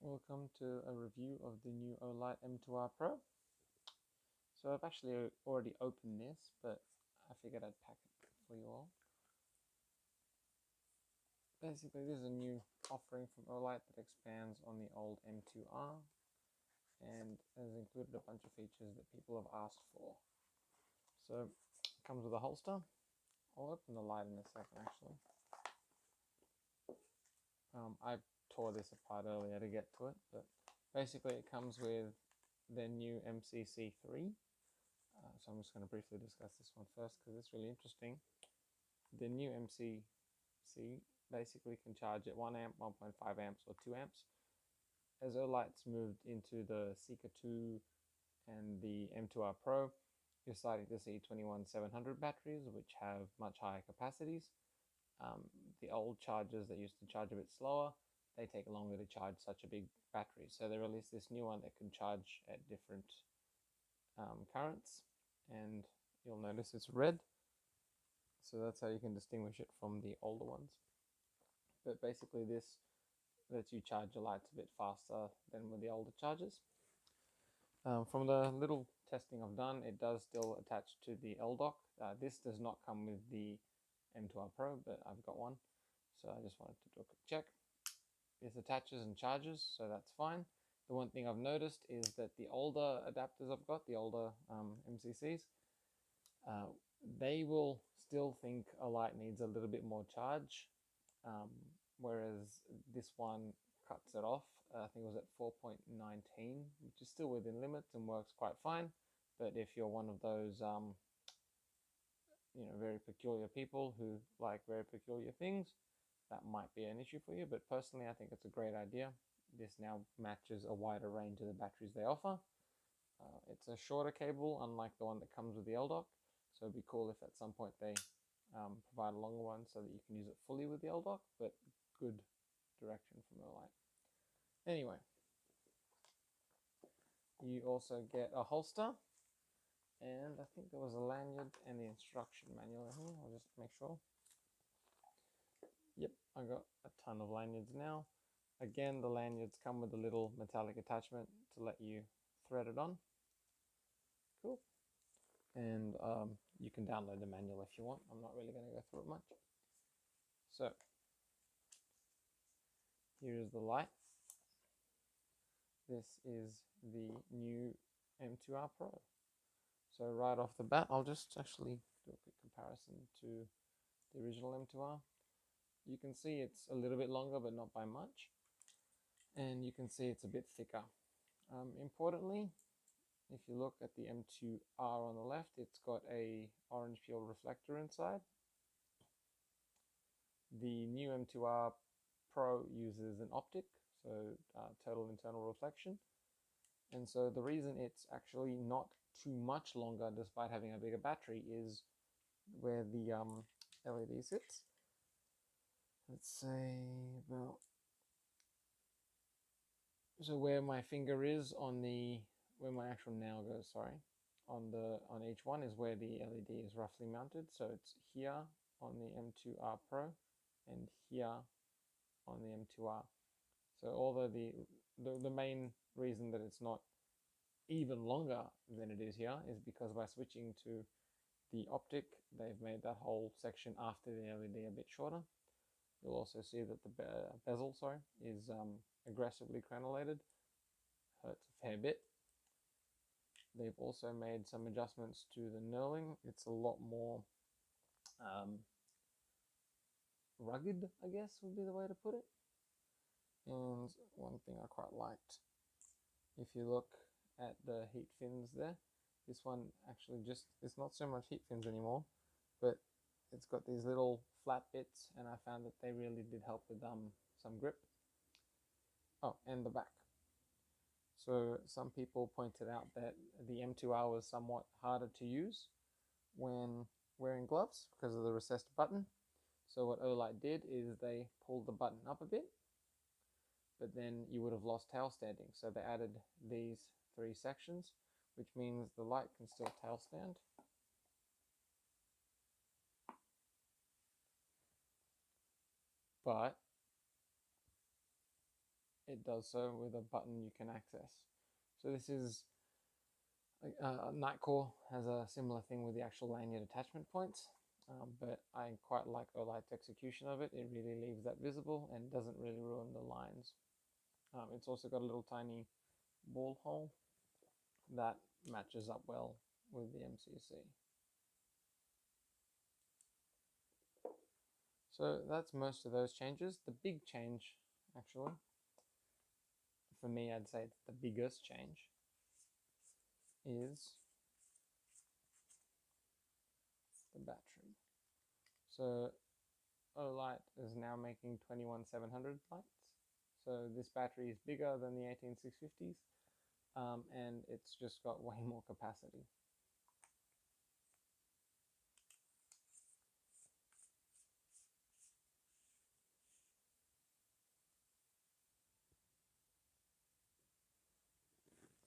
Welcome to a review of the new Olight M2R Pro. So I've actually already opened this, but I figured I'd pack it for you all. Basically, this is a new offering from Olight that expands on the old M2R and has included a bunch of features that people have asked for. So it comes with a holster. I'll open the light in a second actually. I tore this apart earlier to get to it, but basically it comes with the new MCC3. So I'm just going to briefly discuss this one first because it's really interesting. The new MCC basically can charge at 1 amp, 1.5 amps, or 2 amps. As Olight's moved into the Seeker 2 and the M2R Pro, you're starting to see 21700 batteries, which have much higher capacities. The old chargers that used to charge a bit slower, they take longer to charge such a big battery. So they released this new one that can charge at different currents, and you'll notice it's red. So that's how you can distinguish it from the older ones. But basically this lets you charge your lights a bit faster than with the older chargers. From the little testing I've done, it does still attach to the LDock. This does not come with the M2R Pro, but I've got one. So I just wanted to do a quick check. This attaches and charges, so that's fine. The one thing I've noticed is that the older adapters I've got, the older MCCs, they will still think a light needs a little bit more charge, whereas this one cuts it off. I think it was at 4.19, which is still within limits and works quite fine. But if you're one of those very peculiar people who like very peculiar things, that might be an issue for you. But personally, I think it's a great idea. This now matches a wider range of the batteries they offer. It's a shorter cable, unlike the one that comes with the LDock. So it'd be cool if at some point they provide a longer one so that you can use it fully with the LDock, but good direction from Olight. Anyway, you also get a holster, and I think there was a lanyard and the instruction manual in here. I'll just make sure. Yep, I got a ton of lanyards now. Again, the lanyards come with a little metallic attachment to let you thread it on. Cool. And you can download the manual if you want. I'm not really going to go through it much. So here is the light. This is the new M2R Pro. So right off the bat, I'll just actually do a quick comparison to the original M2R. You can see it's a little bit longer, but not by much. And you can see it's a bit thicker. Importantly, if you look at the M2R on the left, it's got a orange peel reflector inside. The new M2R Pro uses an optic, so total internal reflection. And so the reason it's actually not too much longer despite having a bigger battery is where the LED sits. Let's say about, so where my finger is on the, where my actual nail goes, sorry, on each one is where the LED is roughly mounted. So it's here on the M2R Pro and here on the M2R. So although the main reason that it's not even longer than it is here is because by switching to the optic, they've made that whole section after the LED a bit shorter. You'll also see that the bezel, is aggressively crenulated. Hurts a fair bit. They've also made some adjustments to the knurling. It's a lot more rugged, I guess would be the way to put it. And one thing I quite liked, if you look at the heat fins there, this one actually it's not so much heat fins anymore, but it's got these little flat bits, and I found that they really did help with some grip. Oh, and the back. So some people pointed out that the M2R was somewhat harder to use when wearing gloves because of the recessed button. So what Olight did is they pulled the button up a bit, but then you would have lost tail standing. So they added these 3 sections, which means the light can still tail stand. But it does so with a button you can access. So this is Nightcore has a similar thing with the actual lanyard attachment points, but I quite like Olight's execution of it. It really leaves that visible and doesn't really ruin the lines. It's also got a little tiny ball hole that matches up well with the MCC. So that's most of those changes. The big change, actually, for me, I'd say it's the biggest change, is the battery. So Olight is now making 21700 lights. So this battery is bigger than the 18650s, and it's just got way more capacity.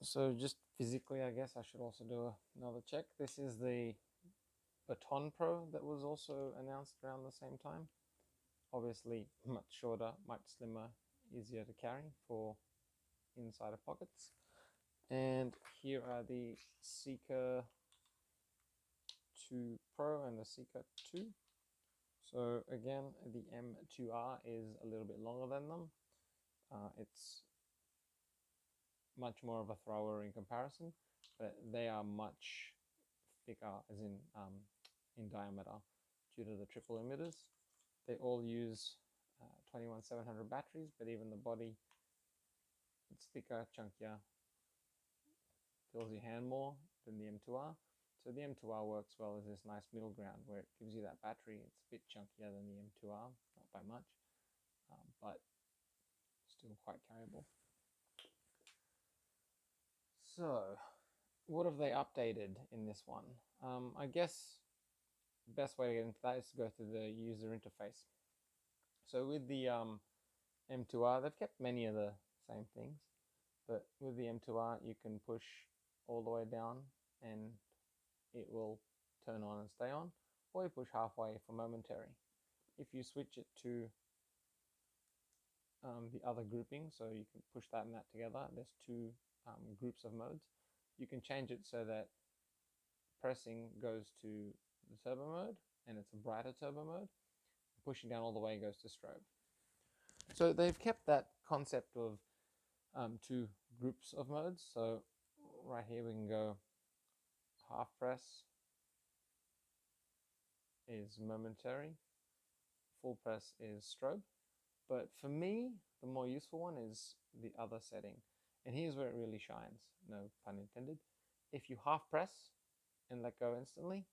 So just physically, I guess I should also do another check. This is the Baton Pro that was also announced around the same time. Obviously much shorter, much slimmer, easier to carry for insider pockets. And here are the Seeker 2 Pro and the Seeker 2. So again, the M2R is a little bit longer than them. It's much more of a thrower in comparison, but they are much thicker, as in diameter, due to the triple emitters. They all use 21700 batteries, but even the body, it's thicker, chunkier, fills your hand more than the M2R. So the M2R works well as this nice middle ground where it gives you that battery. It's a bit chunkier than the M2R, not by much, but still quite carryable. So, what have they updated in this one? I guess the best way to get into that is to go through the user interface. So with the M2R, they've kept many of the same things, but with the M2R, you can push all the way down and it will turn on and stay on, or you push halfway for momentary. If you switch it to the other grouping, so you can push that and that together, there's two groups of modes. You can change it so that pressing goes to the turbo mode and it's a brighter turbo mode. Pushing down all the way goes to strobe. So they've kept that concept of two groups of modes. So right here we can go half press is momentary, full press is strobe. But for me, the more useful one is the other setting. And here's where it really shines, no pun intended. If you half press and let go instantly,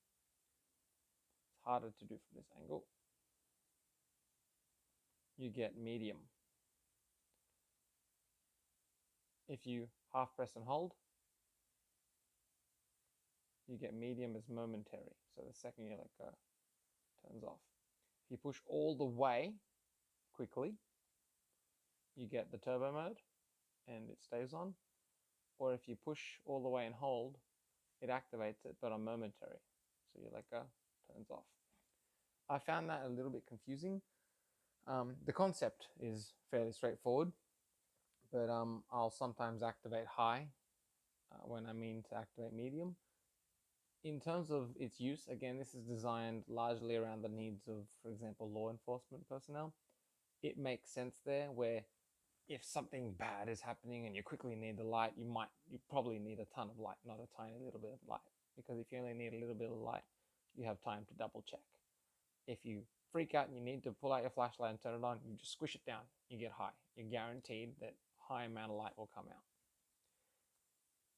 it's harder to do from this angle. You get medium. If you half press and hold, you get medium as momentary. So the second you let go, it turns off. If you push all the way quickly, you get the turbo mode and it stays on. Or if you push all the way and hold, it activates it, but on momentary. So you let go, turns off. I found that a little bit confusing. The concept is fairly straightforward, but I'll sometimes activate high when I mean to activate medium. In terms of its use, again, this is designed largely around the needs of, for example, law enforcement personnel. It makes sense there where if something bad is happening and you quickly need the light, you probably need a ton of light, not a tiny little bit of light. Because if you only need a little bit of light, you have time to double check. If you freak out and you need to pull out your flashlight and turn it on, you just squish it down, you get high. You're guaranteed that high amount of light will come out.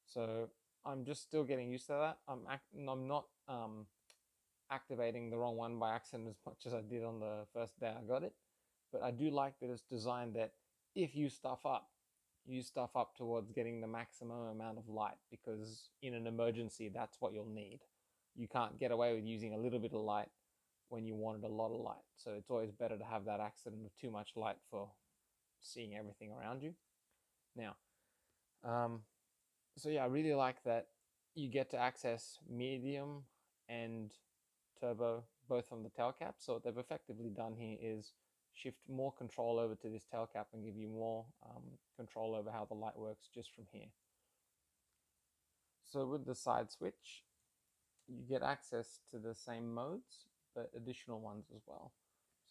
So I'm just still getting used to that. I'm not activating the wrong one by accident as much as I did on the first day I got it. But I do like that it's designed that if you stuff up towards getting the maximum amount of light, because in an emergency, that's what you'll need. You can't get away with using a little bit of light when you wanted a lot of light. So it's always better to have that accident of too much light for seeing everything around you. Now, so yeah, I really like that you get to access medium and turbo both from the tail cap. So what they've effectively done here is shift more control over to this tail cap and give you more control over how the light works just from here. So with the side switch, you get access to the same modes, but additional ones as well.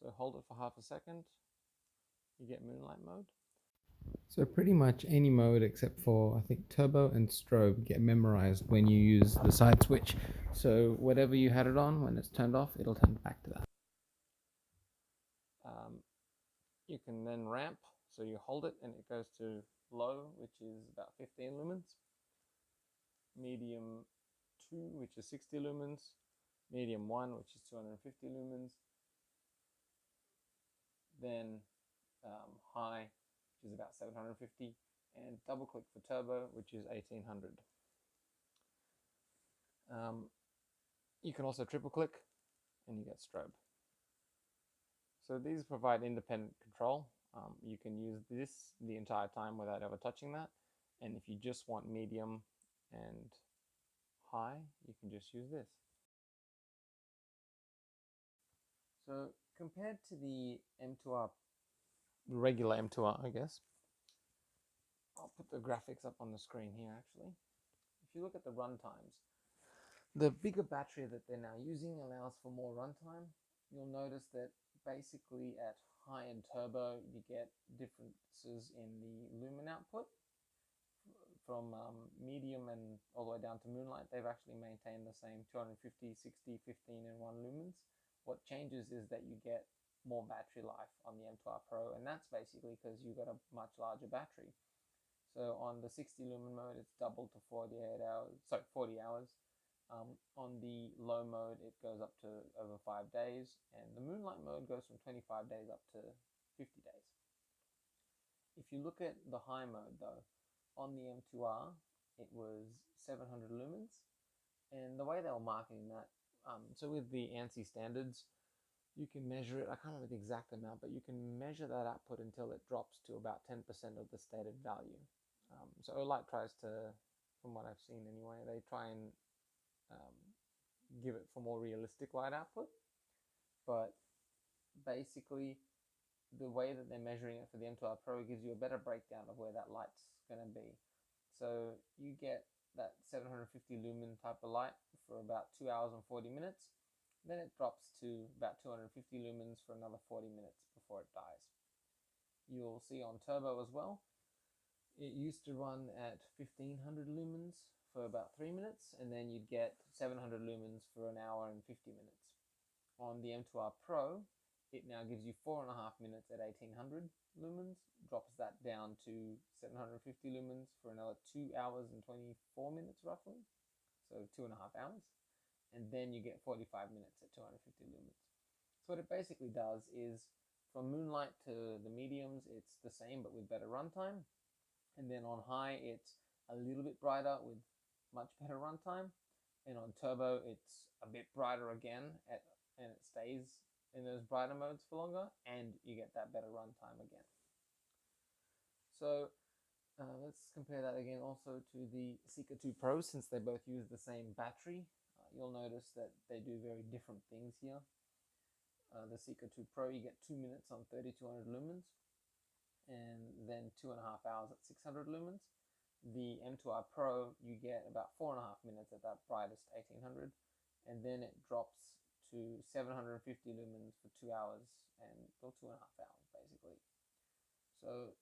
So hold it for half a second, you get moonlight mode. So pretty much any mode except for, I think, turbo and strobe get memorized when you use the side switch. So whatever you had it on, when it's turned off, it'll turn back to that. You can then ramp, so you hold it and it goes to low, which is about 15 lumens. Medium 2, which is 60 lumens. Medium 1, which is 250 lumens. Then high, which is about 750, and double click for turbo, which is 1800. You can also triple click and you get strobe. So these provide independent control. You can use this the entire time without ever touching that. And if you just want medium and high, you can just use this. So compared to the M2R, the regular M2R, I guess, I'll put the graphics up on the screen here actually. If you look at the run times, the bigger battery that they're now using allows for more runtime. You'll notice that basically at high and turbo you get differences in the lumen output. From medium and all the way down to moonlight, they've actually maintained the same 250, 60, 15 and 1 lumens. What changes is that you get more battery life on the M2R Pro, and that's basically because you've got a much larger battery. So on the 60 lumen mode, it's doubled to 40 hours. On the low mode, it goes up to over 5 days, and the moonlight mode goes from 25 days up to 50 days. If you look at the high mode though, on the M2R, it was 700 lumens, and the way they were marketing that, so with the ANSI standards, you can measure it, I can't remember the exact amount, but you can measure that output until it drops to about 10% of the stated value. So Olight tries to, from what I've seen anyway, they try and give it for more realistic light output, but basically the way that they're measuring it for the M2R Pro gives you a better breakdown of where that light's going to be. So you get that 750 lumen type of light for about 2 hours and 40 minutes, then it drops to about 250 lumens for another 40 minutes before it dies. You'll see on turbo as well, it used to run at 1500 lumens for about 3 minutes, and then you'd get 700 lumens for an hour and 50 minutes. On the M2R Pro, it now gives you 4.5 minutes at 1800 lumens, drops that down to 750 lumens for another 2 hours and 24 minutes roughly, so 2.5 hours, and then you get 45 minutes at 250 lumens. So what it basically does is, from moonlight to the mediums, it's the same but with better runtime, and then on high it's a little bit brighter with much better runtime, and on turbo it's a bit brighter again, and it stays in those brighter modes for longer, and you get that better runtime again. So let's compare that again also to the Seeker 2 Pro, since they both use the same battery. You'll notice that they do very different things here. The Seeker 2 Pro, you get 2 minutes on 3200 lumens, and then 2.5 hours at 600 lumens. The M2R Pro, you get about 4.5 minutes at that brightest 1800, and then it drops to 750 lumens for 2 hours and 2.5 hours basically. So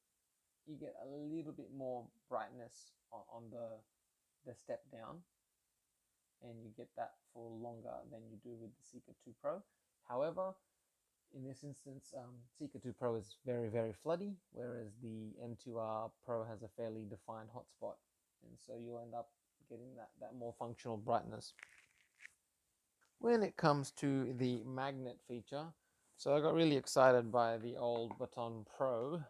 you get a little bit more brightness on the step down, and you get that for longer than you do with the Seeker 2 Pro. However, in this instance, Seeker 2 Pro is very, very floody, whereas the M2R Pro has a fairly defined hotspot, and so you'll end up getting that more functional brightness. When it comes to the magnet feature, so I got really excited by the old Baton Pro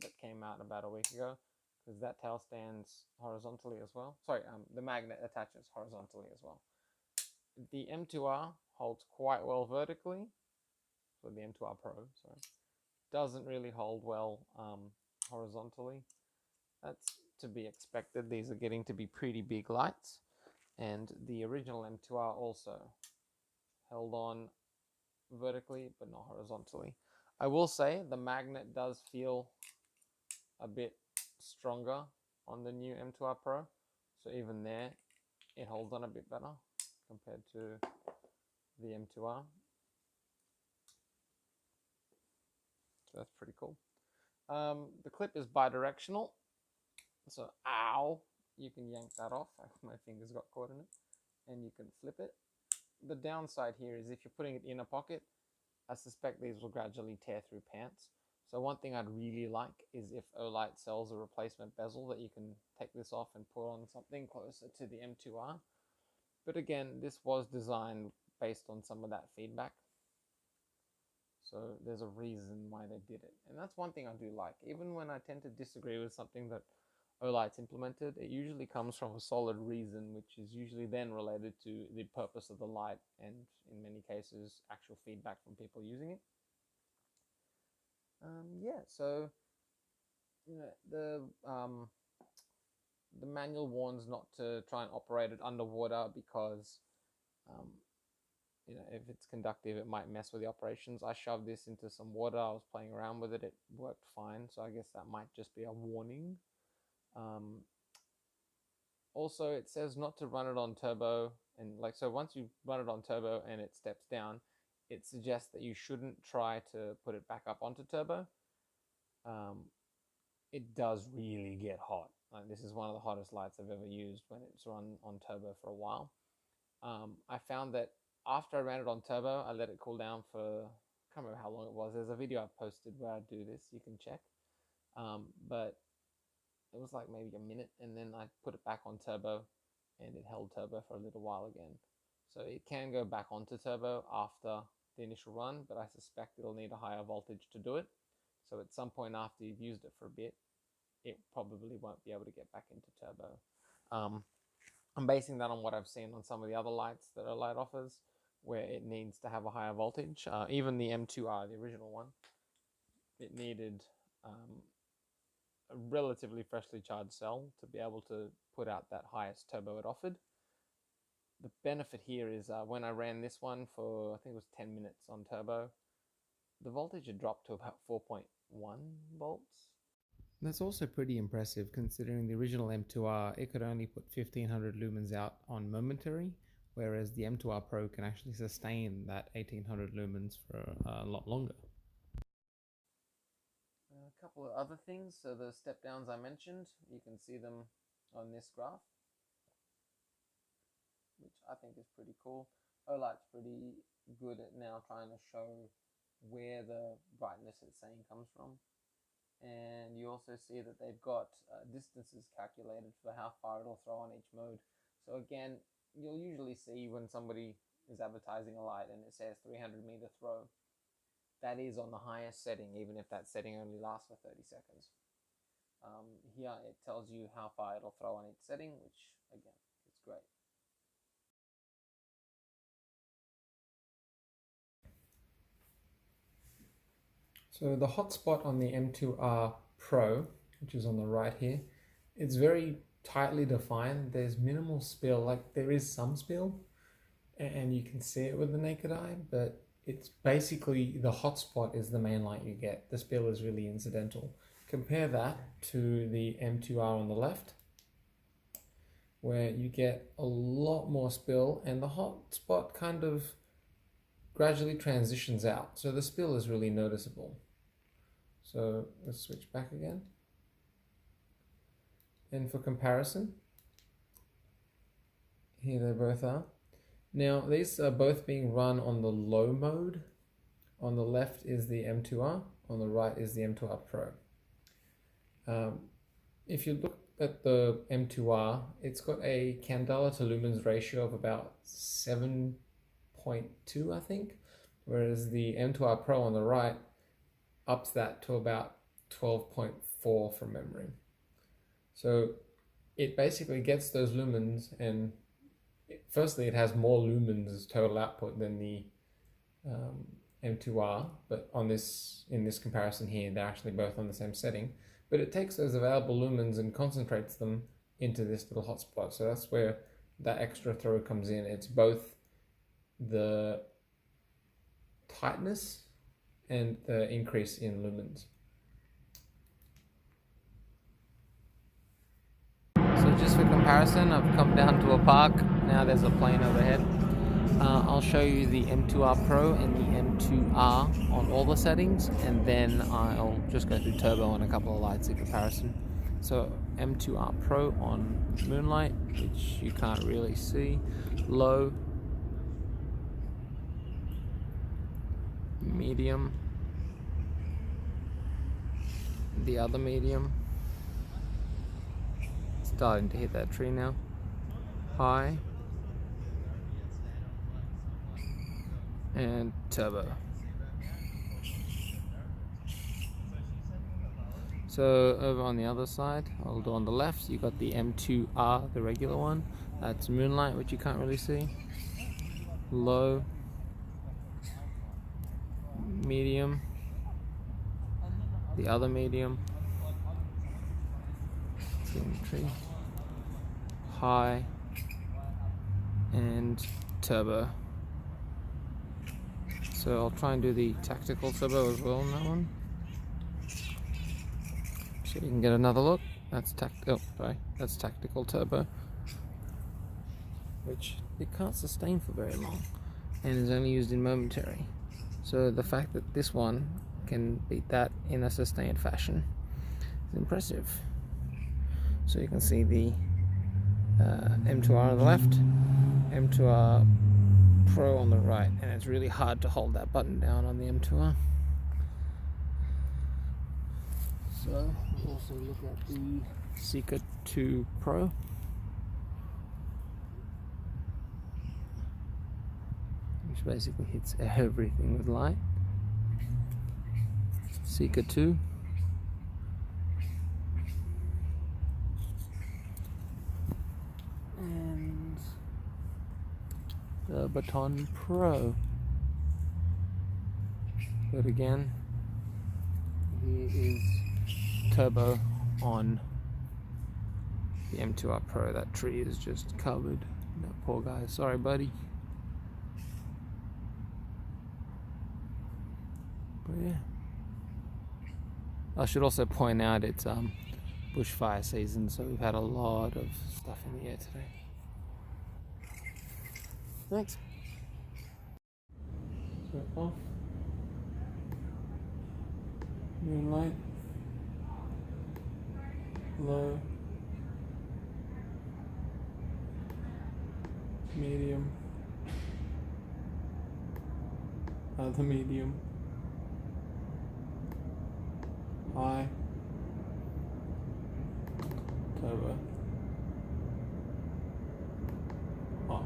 that came out about a week ago, because that tail stands horizontally as well. Sorry, the magnet attaches horizontally as well. The M2R holds quite well vertically, for the M2R Pro, sorry. Doesn't really hold well horizontally. That's to be expected. These are getting to be pretty big lights, and the original M2R also held on vertically but not horizontally. I will say the magnet does feel a bit stronger on the new M2R Pro. So even there, it holds on a bit better compared to the M2R. So that's pretty cool. The clip is bidirectional. So, ow, you can yank that off. My fingers got caught in it. And you can flip it. The downside here is if you're putting it in a pocket, I suspect these will gradually tear through pants. So one thing I'd really like is if Olight sells a replacement bezel that you can take this off and put on something closer to the M2R. But again, this was designed based on some of that feedback. So there's a reason why they did it. And that's one thing I do like. Even when I tend to disagree with something that Olight's implemented, it usually comes from a solid reason, which is usually then related to the purpose of the light and in many cases actual feedback from people using it. Yeah, so you know, the manual warns not to try and operate it underwater because you know, if it's conductive, it might mess with the operations. I shoved this into some water. I was playing around with it. It worked fine. So I guess that might just be a warning. Also, it says not to run it on turbo. And like, so once you run it on turbo and it steps down, it suggests that you shouldn't try to put it back up onto turbo. It does really get hot. Like, this is one of the hottest lights I've ever used when it's run on turbo for a while. I found that after I ran it on turbo, I let it cool down for, I can't remember how long it was. There's a video I've posted where I do this, you can check. But it was like maybe a minute, and then I put it back on turbo, and it held turbo for a little while again. So it can go back onto turbo after the initial run, but I suspect it'll need a higher voltage to do it. So at some point after you've used it for a bit, it probably won't be able to get back into turbo. I'm basing that on what I've seen on some of the other lights that Olight offers, where it needs to have a higher voltage. Even the M2R, the original one, it needed a relatively freshly charged cell to be able to put out that highest turbo it offered. The benefit here is when I ran this one for, I think it was 10 minutes on turbo, the voltage had dropped to about 4.1 volts. That's also pretty impressive considering the original M2R, it could only put 1500 lumens out on momentary, whereas the M2R Pro can actually sustain that 1800 lumens for a lot longer. A couple of other things, so the step downs I mentioned, you can see them on this graph, which I think is pretty cool. Olight's pretty good at now trying to show where the brightness it's saying comes from. And you also see that they've got distances calculated for how far it'll throw on each mode. So again, you'll usually see when somebody is advertising a light and it says 300-meter throw, that is on the highest setting, even if that setting only lasts for 30 seconds. Here it tells you how far it'll throw on each setting, which again, is great. So the hotspot on the M2R Pro, which is on the right here, it's very tightly defined. There's minimal spill, like there is some spill, and you can see it with the naked eye, but it's basically the hotspot is the main light you get. The spill is really incidental. Compare that to the M2R on the left, where you get a lot more spill, and the hotspot kind of gradually transitions out. So the spill is really noticeable. So let's switch back again. And for comparison, here they both are. Now these are both being run on the low mode. On the left is the M2R, on the right is the M2R Pro. If you look at the M2R, it's got a candela to lumens ratio of about 7.2, I think, whereas the M2R Pro on the right ups that to about 12.4 from memory. So it basically gets those lumens, and firstly it has more lumens as total output than the M2R, but in this comparison here, they're actually both on the same setting. But it takes those available lumens and concentrates them into this little hotspot. So that's where that extra throw comes in. It's both the tightness and the increase in lumens. So just for comparison, I've come down to a park. Now there's a plane overhead. I'll show you the M2R Pro and the M2R on all the settings, and then I'll just go through turbo on a couple of lights in comparison. So M2R Pro on moonlight, which you can't really see. Low, medium, the other medium. Starting to hit that tree now. High, and turbo. So over on the other side, I'll do on the left, you got the M2R, the regular one. That's moonlight, which you can't really see. Low, medium, the other medium, tree, high, and turbo. So I'll try and do the tactical turbo as well on that one, so you can get another look. That's that's tactical turbo, which it can't sustain for very long and is only used in momentary. So the fact that this one can beat that in a sustained fashion is impressive. So you can see the M2R on the left, M2R Pro on the right, and it's really hard to hold that button down on the M2R. So we'll also look at the Seeker 2 Pro. Which basically hits everything with light. Seeker 2. And the Baton Pro. But again, here is turbo on the M2R Pro. That tree is just covered. That poor guy. Sorry, buddy. But yeah. I should also point out it's bushfire season, so we've had a lot of stuff in the air today. Thanks. So off. Moonlight. Low. Medium. Other medium. High. Turbo. Off.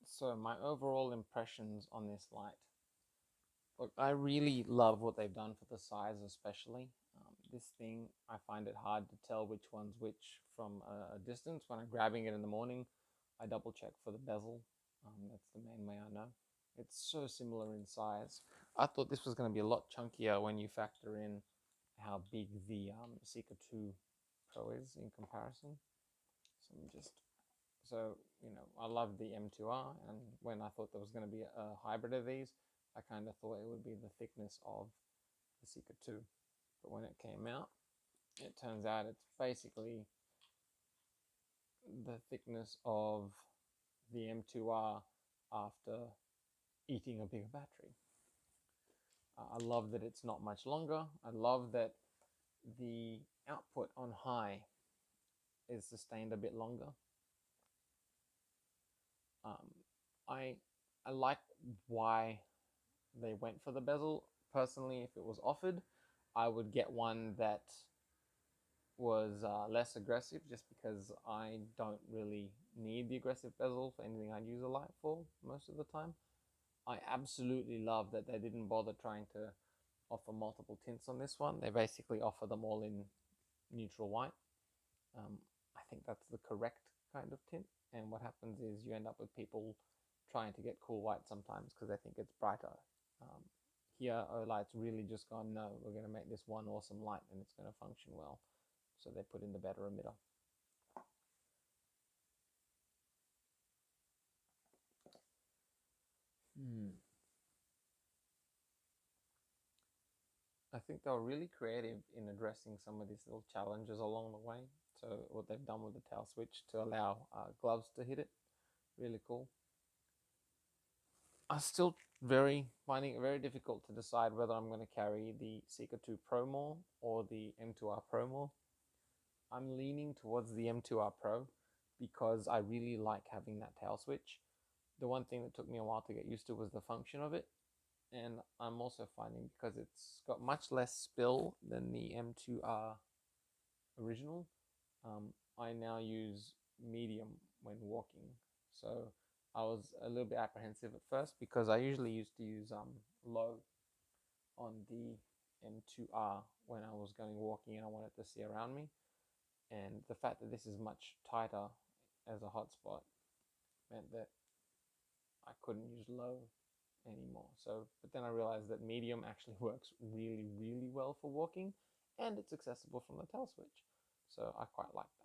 So my overall impressions on this light. Look, I really love what they've done for the size, especially. This thing, I find it hard to tell which one's which from a distance. When I'm grabbing it in the morning, I double check for the bezel. That's the main way I know. It's so similar in size. I thought this was going to be a lot chunkier when you factor in how big the Seeker 2 Pro is in comparison. So I love the M2R, and when I thought there was going to be a hybrid of these, I kind of thought it would be the thickness of the Seeker 2. But when it came out, it turns out it's basically the thickness of the M2R after eating a bigger battery. I love that it's not much longer. I love that the output on high is sustained a bit longer. I like why they went for the bezel. Personally, if it was offered, I would get one that was less aggressive, just because I don't really need the aggressive bezel for anything I use a light for most of the time. I absolutely love that they didn't bother trying to offer multiple tints on this one. They basically offer them all in neutral white. I think that's the correct kind of tint, and what happens is you end up with people trying to get cool white sometimes because they think it's brighter. Um, Here, Olight's really just gone, no, we're going to make this one awesome light and it's going to function well. So they put in the better emitter. I think they were really creative in addressing some of these little challenges along the way. So what they've done with the tail switch to allow gloves to hit it, really cool. I'm still finding it very difficult to decide whether I'm going to carry the Seeker 2 Pro more or the M2R Pro more. I'm leaning towards the M2R Pro because I really like having that tail switch. The one thing that took me a while to get used to was the function of it, and I'm also finding, because it's got much less spill than the M2R original, I now use medium when walking. So I was a little bit apprehensive at first because I usually used to use low on the M2R when I was going walking and I wanted to see around me. And the fact that this is much tighter as a hotspot meant that I couldn't use low anymore. So, but then I realized that medium actually works really, really well for walking, and it's accessible from the tail switch. So I quite like that.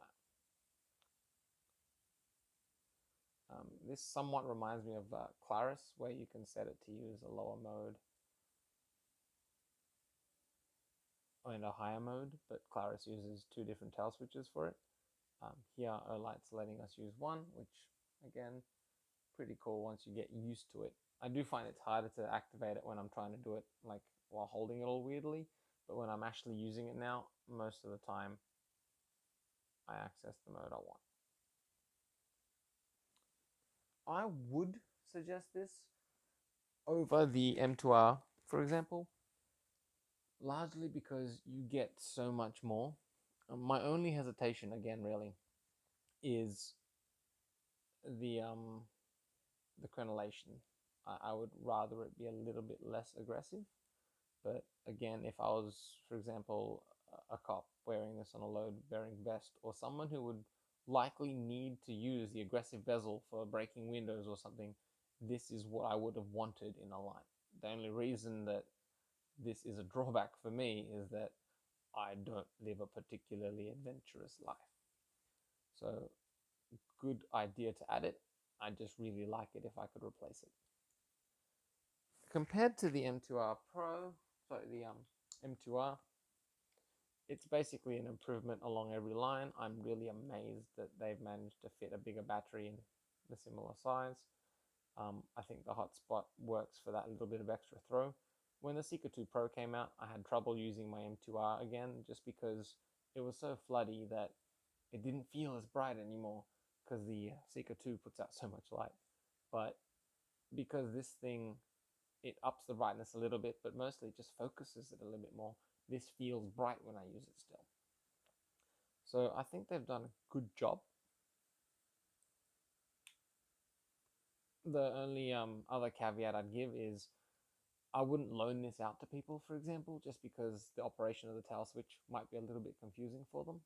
This somewhat reminds me of Claris, where you can set it to use a lower mode and a higher mode, but Claris uses two different tail switches for it. Here, Olight's letting us use one, which, again, pretty cool once you get used to it. I do find it's harder to activate it when I'm trying to do it like while holding it all weirdly, but when I'm actually using it now, most of the time I access the mode I want. I would suggest this over the M2R, for example, largely because you get so much more. My only hesitation, again, really, is the crenellation. I would rather it be a little bit less aggressive. But again, if I was, for example, a cop wearing this on a load-bearing vest, or someone who would likely need to use the aggressive bezel for breaking windows or something, this is what I would have wanted in a light. The only reason that this is a drawback for me is that I don't live a particularly adventurous life. So, good idea to add it. I just really like it if I could replace it. Compared to the M2R Pro, sorry, the M2R, it's basically an improvement along every line. I'm really amazed that they've managed to fit a bigger battery in the similar size. I think the hotspot works for that little bit of extra throw. When the Seeker 2 Pro came out, I had trouble using my M2R again, just because it was so floody that it didn't feel as bright anymore, because the Seeker 2 puts out so much light. But because this thing, it ups the brightness a little bit, but mostly it just focuses it a little bit more, this feels bright when I use it still. So I think they've done a good job. The only other caveat I'd give is I wouldn't loan this out to people, for example, just because the operation of the tail switch might be a little bit confusing for them.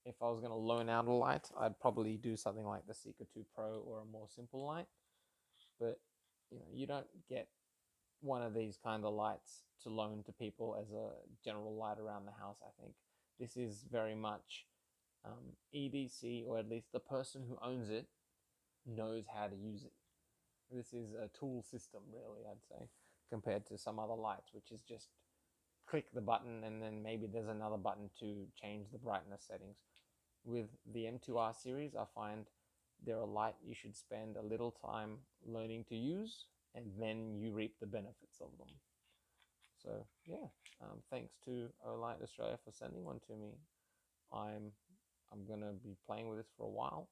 If I was going to loan out a light, I'd probably do something like the Seeker 2 Pro or a more simple light. But you don't get one of these kind of lights to loan to people as a general light around the house. I think this is very much EDC, or at least the person who owns it knows how to use it. This is a tool system, really, I'd say, compared to some other lights, which is just click the button and then maybe there's another button to change the brightness settings. With the M2R series, I find they're a light you should spend a little time learning to use, and then you reap the benefits of them. So yeah, thanks to Olight Australia for sending one to me. I'm gonna be playing with this for a while.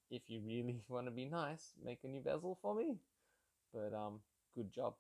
If you really want to be nice, make a new bezel for me. But good job.